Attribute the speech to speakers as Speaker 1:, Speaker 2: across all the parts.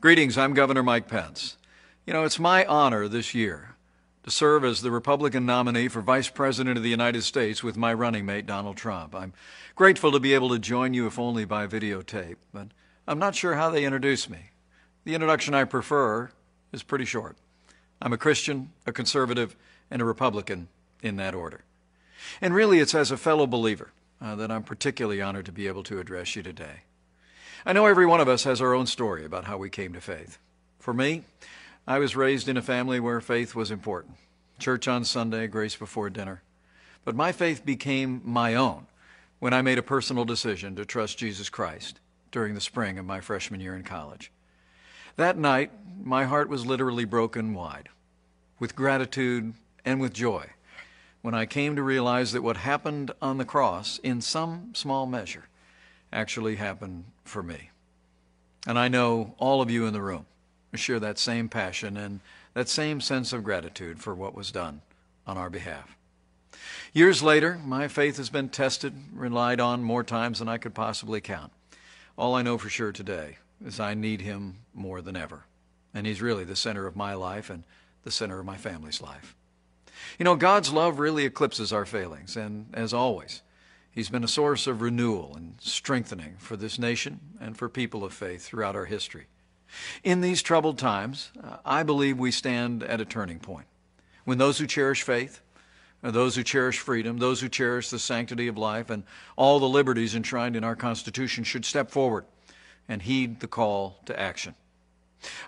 Speaker 1: Greetings, I'm Governor Mike Pence. You know, it's my honor this year to serve as the Republican nominee for Vice President of the United States with my running mate, Donald Trump. I'm grateful to be able to join you, if only by videotape, but I'm not sure how they introduce me. The introduction I prefer is pretty short. I'm a Christian, a conservative, and a Republican in that order. And really, it's as a fellow believer that I'm particularly honored to be able to address you today. I know every one of us has our own story about how we came to faith. For me, I was raised in a family where faith was important. Church on Sunday, grace before dinner. But my faith became my own when I made a personal decision to trust Jesus Christ during the spring of my freshman year in college. That night, my heart was literally broken wide, with gratitude and with joy, when I came to realize that what happened on the cross, in some small measure, actually happened for me. And I know all of you in the room share that same passion and that same sense of gratitude for what was done on our behalf. Years later, my faith has been tested, relied on more times than I could possibly count. All I know for sure today is I need him more than ever. And he's really the center of my life and the center of my family's life. You know, God's love really eclipses our failings, and as always, he's been a source of renewal and strengthening for this nation and for people of faith throughout our history. In these troubled times, I believe we stand at a turning point, when those who cherish faith, those who cherish freedom, those who cherish the sanctity of life and all the liberties enshrined in our Constitution should step forward and heed the call to action.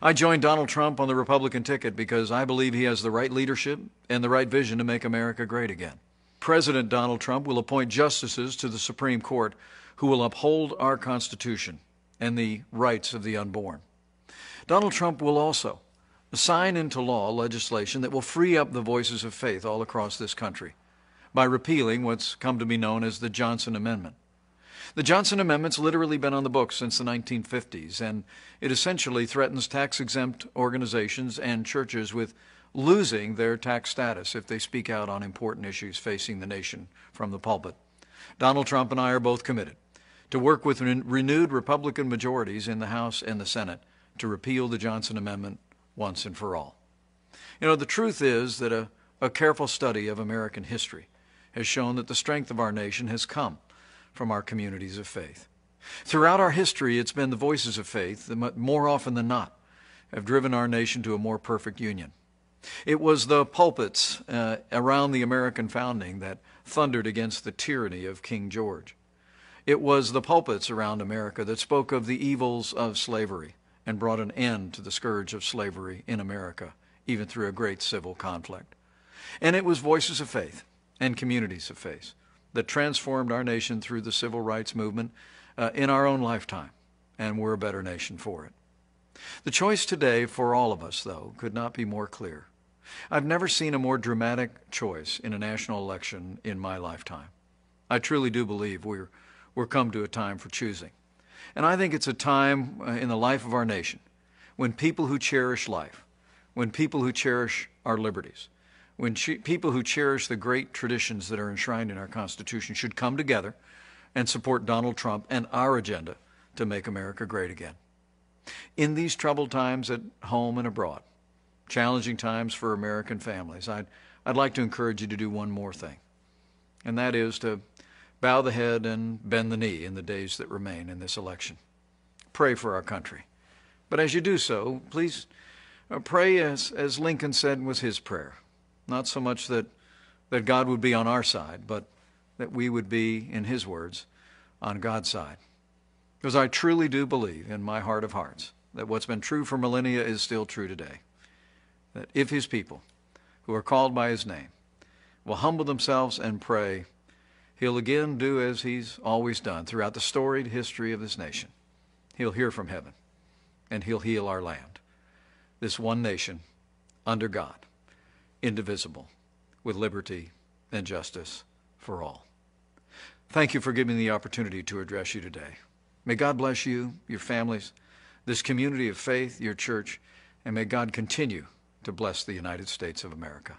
Speaker 1: I joined Donald Trump on the Republican ticket because I believe he has the right leadership and the right vision to make America great again. President Donald Trump will appoint justices to the Supreme Court who will uphold our Constitution and the rights of the unborn. Donald Trump will also sign into law legislation that will free up the voices of faith all across this country by repealing what's come to be known as the Johnson Amendment. The Johnson Amendment's literally been on the books since the 1950s, and it essentially threatens tax-exempt organizations and churches with losing their tax status if they speak out on important issues facing the nation from the pulpit. Donald Trump and I are both committed to work with renewed Republican majorities in the House and the Senate to repeal the Johnson Amendment once and for all. You know, the truth is that a careful study of American history has shown that the strength of our nation has come from our communities of faith. Throughout our history, it's been the voices of faith that more often than not have driven our nation to a more perfect union. It was the pulpits around the American founding that thundered against the tyranny of King George. It was the pulpits around America that spoke of the evils of slavery and brought an end to the scourge of slavery in America, even through a great civil conflict. And it was voices of faith and communities of faith that transformed our nation through the civil rights movement in our own lifetime, and we're a better nation for it. The choice today for all of us, though, could not be more clear. I've never seen a more dramatic choice in a national election in my lifetime. I truly do believe we're come to a time for choosing. And I think it's a time in the life of our nation when people who cherish life, when people who cherish our liberties, when people who cherish the great traditions that are enshrined in our Constitution should come together and support Donald Trump and our agenda to make America great again. In these troubled times at home and abroad, challenging times for American families, I'd like to encourage you to do one more thing, and that is to bow the head and bend the knee in the days that remain in this election. Pray for our country. But as you do so, please pray as Lincoln said was his prayer. Not so much that God would be on our side, but that we would be, in his words, on God's side. Because I truly do believe in my heart of hearts that what's been true for millennia is still true today. That if his people, who are called by his name, will humble themselves and pray, he'll again do as he's always done throughout the storied history of this nation. He'll hear from heaven, and he'll heal our land, this one nation under God, indivisible, with liberty and justice for all. Thank you for giving me the opportunity to address you today. May God bless you, your families, this community of faith, your church, and may God continue to bless the United States of America.